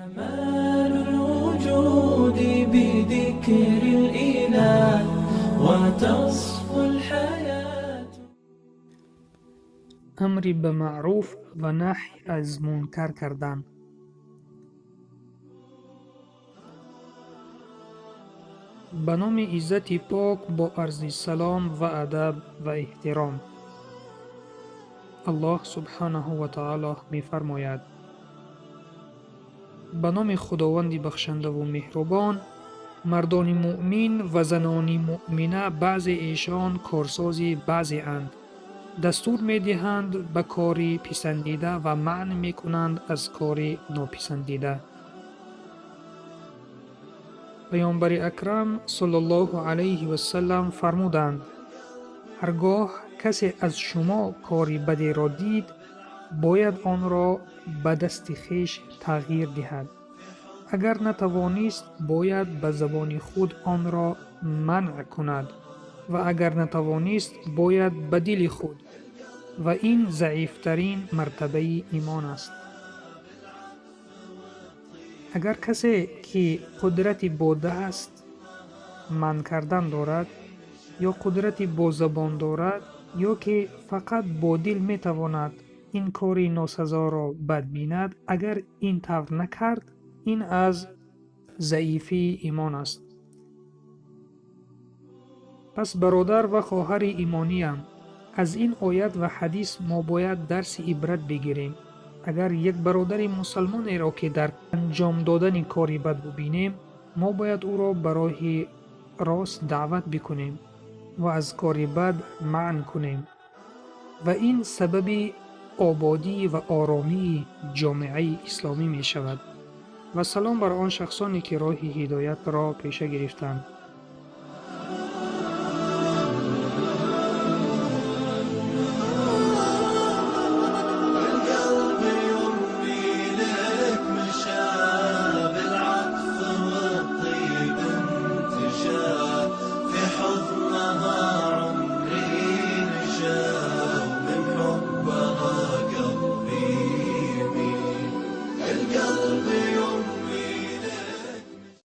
كمال الوجود بذكر الإله وتصفو الحياة. امری به معروف و نهی از منکر کردن. به نام عزت پاک با عرض سلام و ادب و احترام. الله سبحانه و تعالی می فرماید: به نام خداوند بخشنده و مهربان. مردان مؤمن و زنان مؤمنه بعض ایشان کارساز بعضی اند. دستور می دهند به کاری پسندیده و منع می کنند از کاری ناپسندیده. پیامبر اکرم صلی الله علیه و سلم فرمودند: هرگاه کسی از شما کاری بدی را دید، باید آن را به دست خویش تغییر دهد. اگر نتوانست، باید به زبان خود آن را منع کند و اگر نتوانست، باید به دل خود، و این ضعیفترین مرتبه ایمان است. اگر کسی که قدرت با دست منع کردن دارد یا قدرت با زبان دارد یا که فقط با دل می تواند این کاری ناسزا را بد بیند، اگر این طور نکرد، این از ضعیفی ایمان است. پس برادر و خواهر ایمانیم، از این آیت و حدیث ما باید درس عبرت بگیریم. اگر یک برادر مسلمان را که در انجام دادن کاری بد ببینیم، ما باید او را به راه راست دعوت بکنیم و از کاری بد منع کنیم و این سبب آبادی و آرامی جامعه اسلامی می شود. و سلام بر آن شخصانی که راه هدایت را پیشه گرفتند.